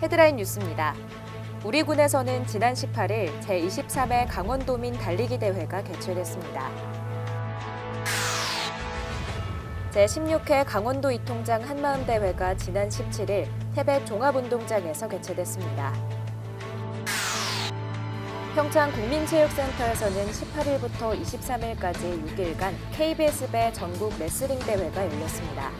헤드라인 뉴스입니다. 우리 군에서는 지난 18일 제23회 강원도민 달리기 대회가 개최됐습니다. 제16회 강원도 이통장 한마음 대회가 지난 17일 태백 종합운동장에서 개최됐습니다. 평창 국민체육센터에서는 18일부터 23일까지 6일간 KBS배 전국 레슬링 대회가 열렸습니다.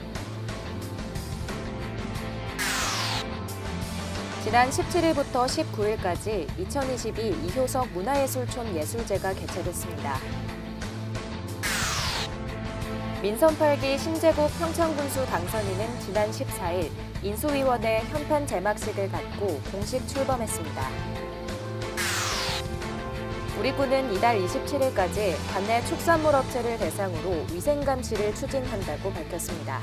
지난 17일부터 19일까지 2022 이효석 문화예술촌 예술제가 개최됐습니다. 민선 8기 신제국 평창군수 당선인은 지난 14일 인수위원회 현판 제막식을 갖고 공식 출범했습니다. 우리 군은 이달 27일까지 관내 축산물 업체를 대상으로 위생감시를 추진한다고 밝혔습니다.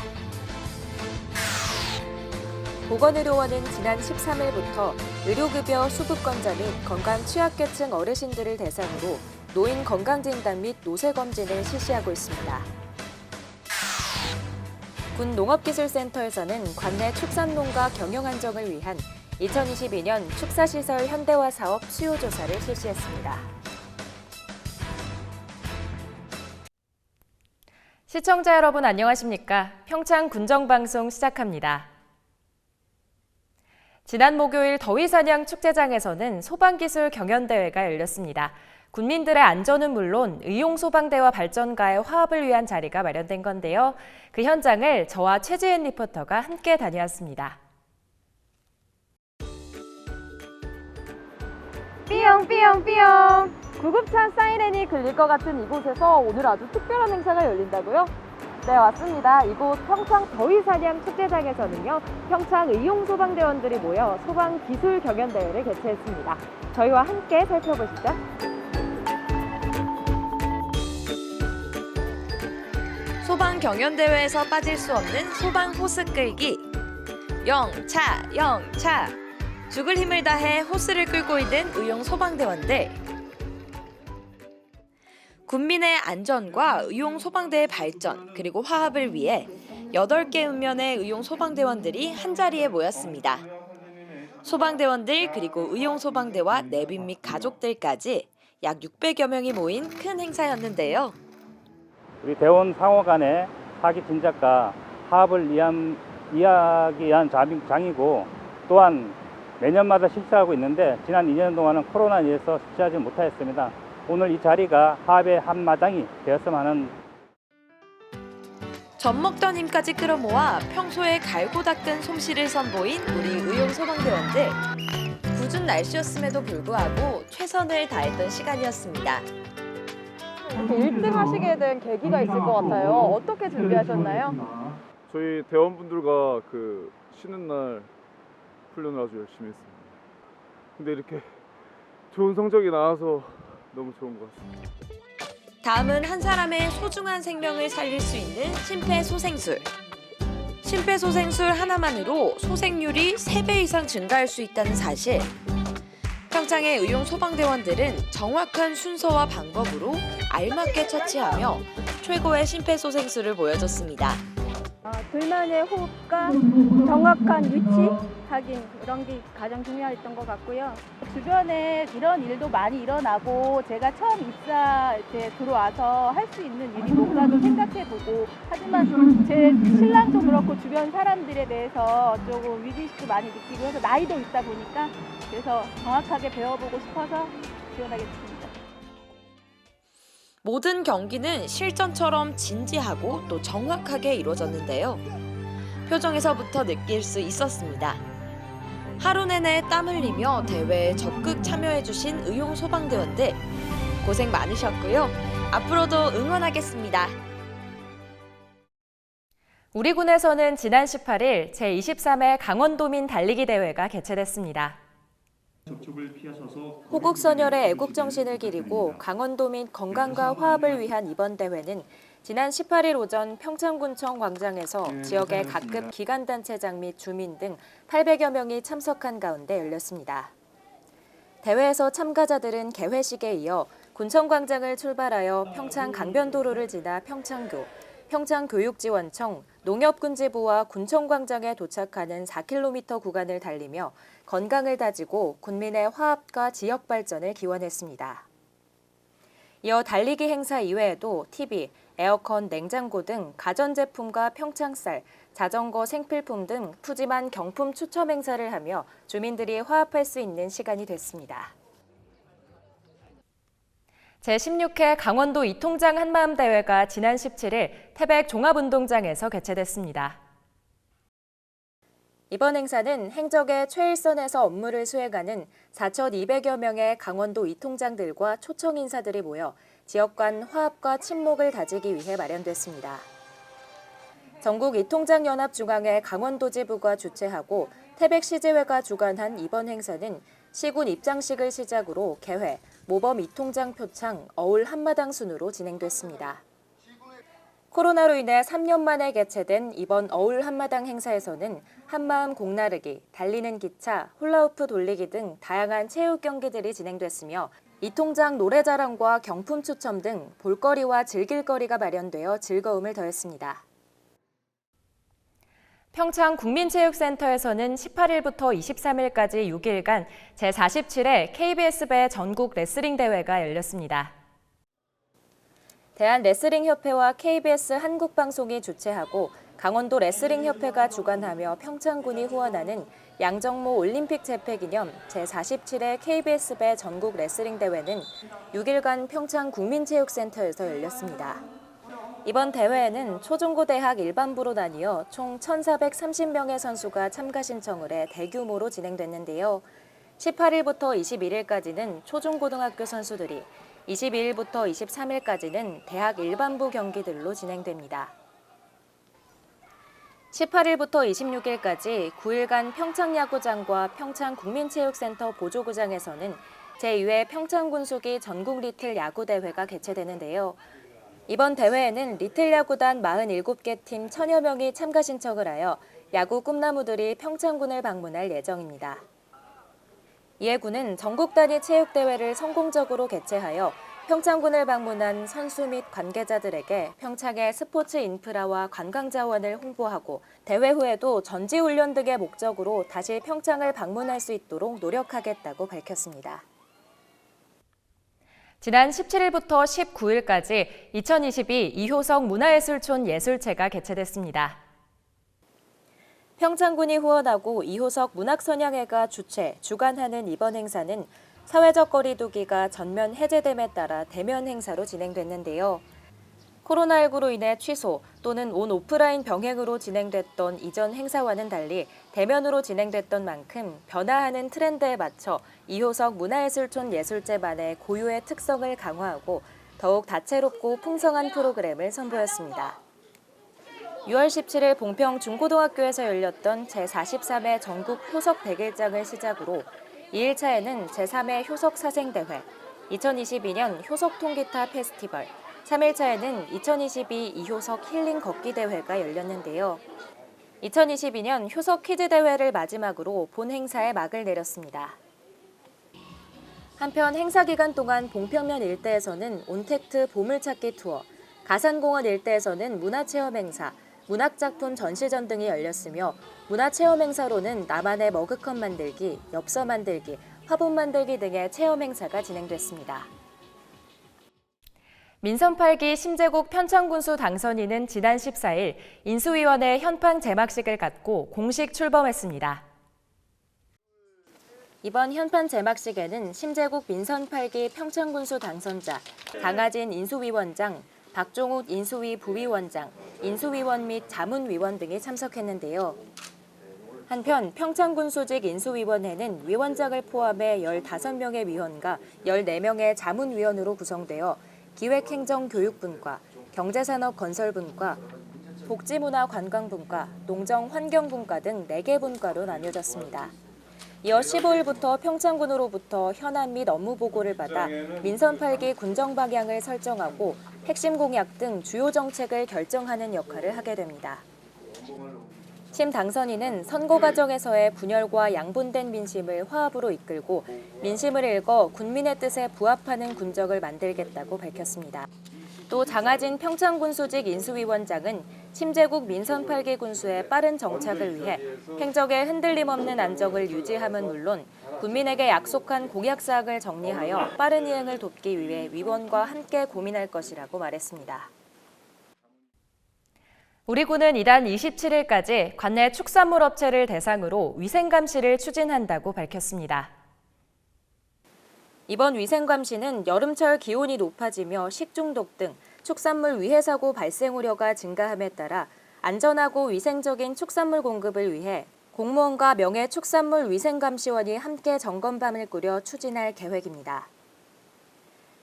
보건의료원은 지난 13일부터 의료급여 수급권자 및 건강 취약계층 어르신들을 대상으로 노인 건강진단 및 노쇠검진을 실시하고 있습니다. 군 농업기술센터에서는 관내 축산농가 경영 안정을 위한 2022년 축사시설 현대화 사업 수요조사를 실시했습니다. 시청자 여러분 안녕하십니까? 평창 군정방송 시작합니다. 지난 목요일 더위사냥 축제장에서는 소방기술 경연대회가 열렸습니다. 군민들의 안전은 물론 의용소방대와 발전가의 화합을 위한 자리가 마련된 건데요. 그 현장을 저와 최지은 리포터가 함께 다녀왔습니다. 삐용삐용삐용 구급차 사이렌이 들릴 것 같은 이곳에서 오늘 아주 특별한 행사가 열린다고요? 네, 왔습니다. 이곳 평창 더위사냥 축제장에서는요, 평창 의용소방대원들이 모여 소방기술 경연대회를 개최했습니다. 저희와 함께 살펴보시죠. 소방 경연대회에서 빠질 수 없는 소방 호스 끌기. 영차, 영차. 죽을 힘을 다해 호스를 끌고 있는 의용 소방대원들. 군민의 안전과 의용 소방대의 발전, 그리고 화합을 위해 8개 읍면의 의용 소방대원들이 한자리에 모였습니다. 소방대원들 그리고 의용 소방대와 내빈 및 가족들까지 약 600여 명이 모인 큰 행사였는데요. 우리 대원 상호 간의 사기 진작과 화합을 이야기한 장이고, 또한 매년마다 실시하고 있는데 지난 2년 동안은 코로나로 인해서 실시하지 못하였습니다. 오늘 이 자리가 화합의 한마당이 되었으면 하는. 젖먹던 힘까지 끌어모아 평소에 갈고 닦은 솜씨를 선보인 우리 의용 소방대원들. 궂은 날씨였음에도 불구하고 최선을 다했던 시간이었습니다. 이렇게 1등 하시게 된 계기가 있을 것 같아요. 어떻게 준비하셨나요? 저희 대원분들과 쉬는 날 훈련을 아주 열심히 했습니다. 근데 이렇게 좋은 성적이 나와서 너무 좋은 것 같습니다. 다음은 한 사람의 소중한 생명을 살릴 수 있는 심폐소생술. 심폐소생술 하나만으로 소생률이 3배 이상 증가할 수 있다는 사실. 평창의 의용 소방대원들은 정확한 순서와 방법으로 알맞게 처치하며 최고의 심폐소생술을 보여줬습니다. 둘만의 호흡과 정확한 위치 확인, 이런 게 가장 중요했던 것 같고요. 주변에 이런 일도 많이 일어나고 제가 처음 입사 들어와서 할 수 있는 일이 뭔가도 생각해보고, 하지만 제 신랑도 그렇고 주변 사람들에 대해서 조금 위기의식도 많이 느끼고 해서 나이도 있다 보니까 그래서 정확하게 배워보고 싶어서 지원하겠습니다. 모든 경기는 실전처럼 진지하고 또 정확하게 이루어졌는데요. 표정에서부터 느낄 수 있었습니다. 하루 내내 땀 흘리며 대회에 적극 참여해주신 의용 소방대원들 고생 많으셨고요. 앞으로도 응원하겠습니다. 우리 군에서는 지난 18일 제23회 강원도민 달리기 대회가 개최됐습니다. 호국선열의 애국정신을 기리고 강원도민 건강과 화합을 위한 이번 대회는 지난 18일 오전 평창군청 광장에서 지역의 각급 기관단체장 및 주민 등 800여 명이 참석한 가운데 열렸습니다. 대회에서 참가자들은 개회식에 이어 군청광장을 출발하여 평창 강변도로를 지나 평창교, 평창교육지원청, 농협군지부와 군청광장에 도착하는 4km 구간을 달리며 건강을 다지고 군민의 화합과 지역 발전을 기원했습니다. 이어 달리기 행사 이외에도 TV, 에어컨, 냉장고 등 가전제품과 평창쌀, 자전거 생필품 등 푸짐한 경품 추첨 행사를 하며 주민들이 화합할 수 있는 시간이 됐습니다. 제16회 강원도 이통장 한마음대회가 지난 17일 태백 종합운동장에서 개최됐습니다. 이번 행사는 행적의 최일선에서 업무를 수행하는 4,200여 명의 강원도 이통장들과 초청 인사들이 모여 지역 간 화합과 친목을 다지기 위해 마련됐습니다. 전국 이통장연합중앙회 강원도지부가 주최하고 태백시지회가 주관한 이번 행사는 시군 입장식을 시작으로 개회, 모범 이통장 표창, 어울 한마당 순으로 진행됐습니다. 코로나로 인해 3년 만에 개최된 이번 어울 한마당 행사에서는 한마음 공나르기, 달리는 기차, 훌라후프 돌리기 등 다양한 체육 경기들이 진행됐으며 이통장 노래자랑과 경품 추첨 등 볼거리와 즐길거리가 마련되어 즐거움을 더했습니다. 평창국민체육센터에서는 18일부터 23일까지 6일간 제47회 KBS배 전국 레슬링 대회가 열렸습니다. 대한레슬링협회와 KBS 한국방송이 주최하고 강원도 레슬링협회가 주관하며 평창군이 후원하는 양정모 올림픽 재패기념 제47회 KBS배 전국 레슬링 대회는 6일간 평창국민체육센터에서 열렸습니다. 이번 대회에는 초중고대학 일반부로 나뉘어 총 1,430명의 선수가 참가 신청을 해 대규모로 진행됐는데요. 18일부터 21일까지는 초중고등학교 선수들이, 22일부터 23일까지는 대학 일반부 경기들로 진행됩니다. 18일부터 26일까지 9일간 평창야구장과 평창국민체육센터 보조구장에서는 제2회 평창군수기 전국 리틀 야구대회가 개최되는데요. 이번 대회에는 리틀 야구단 47개 팀 1,000여 명이 참가 신청을 하여 야구 꿈나무들이 평창군을 방문할 예정입니다. 이에 군은 전국 단위 체육대회를 성공적으로 개최하여 평창군을 방문한 선수 및 관계자들에게 평창의 스포츠 인프라와 관광 자원을 홍보하고 대회 후에도 전지훈련 등의 목적으로 다시 평창을 방문할 수 있도록 노력하겠다고 밝혔습니다. 지난 17일부터 19일까지 2022 이효석 문화예술촌 예술제가 개최됐습니다. 평창군이 후원하고 이효석 문학선양회가 주최, 주관하는 이번 행사는 사회적 거리 두기가 전면 해제됨에 따라 대면 행사로 진행됐는데요. 코로나19로 인해 취소 또는 온 오프라인 병행으로 진행됐던 이전 행사와는 달리 대면으로 진행됐던 만큼 변화하는 트렌드에 맞춰 이효석 문화예술촌 예술제만의 고유의 특성을 강화하고 더욱 다채롭고 풍성한 프로그램을 선보였습니다. 6월 17일 봉평 중고등학교에서 열렸던 제43회 전국 효석 100일장을 시작으로 2일차에는 제3회 효석 사생대회, 2022년 효석 통기타 페스티벌, 3일차에는 2022 이효석 힐링 걷기 대회가 열렸는데요. 2022년 효석 퀴즈 대회를 마지막으로 본 행사에 막을 내렸습니다. 한편 행사 기간 동안 봉평면 일대에서는 온택트 보물찾기 투어, 가산공원 일대에서는 문화체험 행사, 문학작품 전시전 등이 열렸으며 문화체험 행사로는 나만의 머그컵 만들기, 엽서 만들기, 화분 만들기 등의 체험 행사가 진행됐습니다. 민선 8기 심재국 평창군수 당선인은 지난 14일 인수위원회 현판 제막식을 갖고 공식 출범했습니다. 이번 현판 제막식에는 심재국 민선 8기 평창군수 당선자, 강하진 인수위원장, 박종욱 인수위 부위원장, 인수위원 및 자문위원 등이 참석했는데요. 한편 평창군수직 인수위원회는 위원장을 포함해 15명의 위원과 14명의 자문위원으로 구성되어 기획행정교육분과, 경제산업건설분과, 복지문화관광분과, 농정환경분과 등 4개 분과로 나뉘어졌습니다. 이어 15일부터 평창군으로부터 현안 및 업무 보고를 받아 민선 8기 군정 방향을 설정하고 핵심 공약 등 주요 정책을 결정하는 역할을 하게 됩니다. 심 당선인은 선거 과정에서의 분열과 양분된 민심을 화합으로 이끌고 민심을 읽어 군민의 뜻에 부합하는 군정을 만들겠다고 밝혔습니다. 또 장하진 평창군 수직 인수위원장은 심재국 민선 8기 군수의 빠른 정착을 위해 행적의 흔들림 없는 안정을 유지함은 물론 군민에게 약속한 공약사항을 정리하여 빠른 이행을 돕기 위해 위원과 함께 고민할 것이라고 말했습니다. 우리 군은 이달 27일까지 관내 축산물 업체를 대상으로 위생감시를 추진한다고 밝혔습니다. 이번 위생감시는 여름철 기온이 높아지며 식중독 등 축산물 위해 사고 발생 우려가 증가함에 따라 안전하고 위생적인 축산물 공급을 위해 공무원과 명예축산물위생감시원이 함께 점검반을 꾸려 추진할 계획입니다.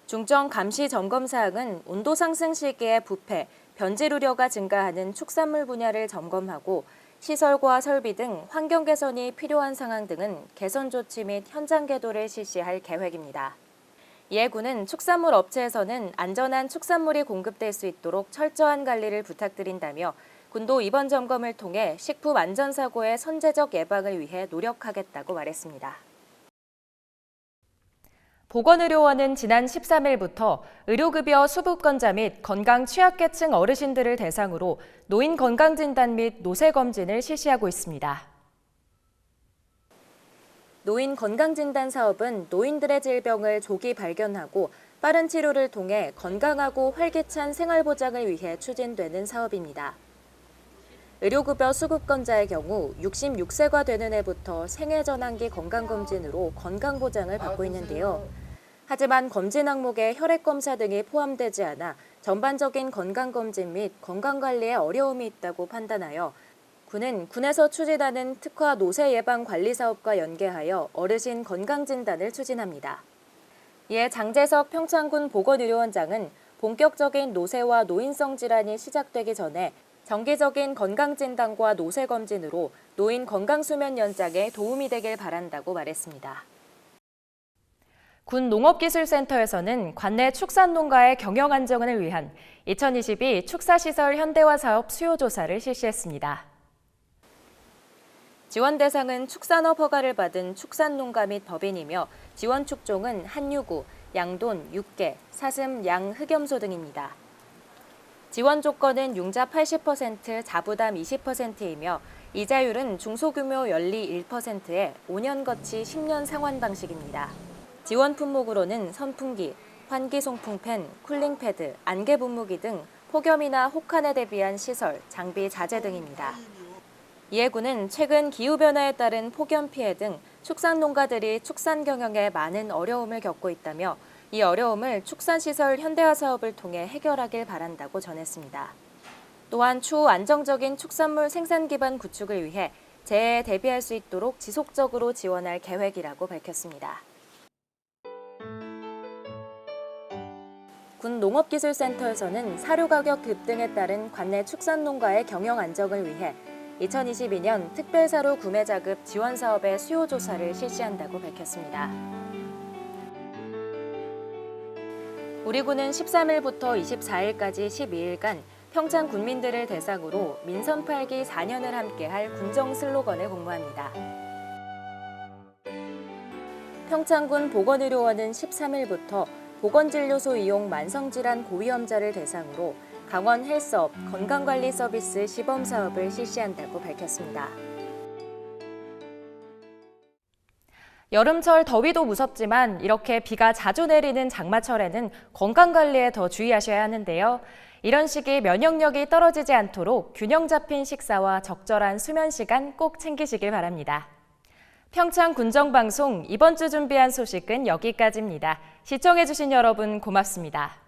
중점 감시 점검 사항은 온도 상승 시기에 부패, 변질 우려가 증가하는 축산물 분야를 점검하고 시설과 설비 등 환경 개선이 필요한 상황 등은 개선 조치 및 현장 계도를 실시할 계획입니다. 이에 군은 축산물 업체에서는 안전한 축산물이 공급될 수 있도록 철저한 관리를 부탁드린다며 군도 이번 점검을 통해 식품 안전사고의 선제적 예방을 위해 노력하겠다고 말했습니다. 보건의료원은 지난 13일부터 의료급여 수급권자 및 건강 취약계층 어르신들을 대상으로 노인 건강진단 및 노쇠검진을 실시하고 있습니다. 노인 건강진단 사업은 노인들의 질병을 조기 발견하고 빠른 치료를 통해 건강하고 활기찬 생활보장을 위해 추진되는 사업입니다. 의료급여 수급권자의 경우 66세가 되는 해부터 생애전환기 건강검진으로 건강보장을 받고 있는데요. 하지만 검진 항목에 혈액검사 등이 포함되지 않아 전반적인 건강검진 및 건강관리에 어려움이 있다고 판단하여 군은 군에서 추진하는 특화 노쇠 예방 관리 사업과 연계하여 어르신 건강진단을 추진합니다. 이에 장재석 평창군 보건의료원장은 본격적인 노쇠와 노인성 질환이 시작되기 전에 정기적인 건강진단과 노쇠검진으로 노인 건강수면 연장에 도움이 되길 바란다고 말했습니다. 군 농업기술센터에서는 관내 축산농가의 경영 안정을 위한 2022 축사시설 현대화 사업 수요조사를 실시했습니다. 지원 대상은 축산업 허가를 받은 축산농가 및 법인이며 지원 축종은 한유구, 양돈, 육개, 사슴, 양, 흑염소 등입니다. 지원 조건은 융자 80%, 자부담 20%이며 이자율은 중소규모 연리 1%에 5년 거치 10년 상환 방식입니다. 지원 품목으로는 선풍기, 환기 송풍팬, 쿨링패드, 안개 분무기 등 폭염이나 혹한에 대비한 시설, 장비, 자재 등입니다. 이에 군은 최근 기후변화에 따른 폭염 피해 등 축산농가들이 축산 경영에 많은 어려움을 겪고 있다며 이 어려움을 축산시설 현대화 사업을 통해 해결하길 바란다고 전했습니다. 또한 추후 안정적인 축산물 생산 기반 구축을 위해 재해에 대비할 수 있도록 지속적으로 지원할 계획이라고 밝혔습니다. 군 농업기술센터에서는 사료 가격 급등에 따른 관내 축산농가의 경영 안정을 위해 2022년 특별사료 구매자급 지원 사업의 수요 조사를 실시한다고 밝혔습니다. 우리 군은 13일부터 24일까지 12일간 평창 군민들을 대상으로 민선 8기 4년을 함께할 군정 슬로건을 공모합니다. 평창군 보건의료원은 13일부터 보건진료소 이용 만성질환 고위험자를 대상으로 강원 헬스업 건강관리 서비스 시범 사업을 실시한다고 밝혔습니다. 여름철 더위도 무섭지만 이렇게 비가 자주 내리는 장마철에는 건강관리에 더 주의하셔야 하는데요. 이런 시기 면역력이 떨어지지 않도록 균형 잡힌 식사와 적절한 수면 시간 꼭 챙기시길 바랍니다. 평창 군정방송 이번 주 준비한 소식은 여기까지입니다. 시청해주신 여러분 고맙습니다.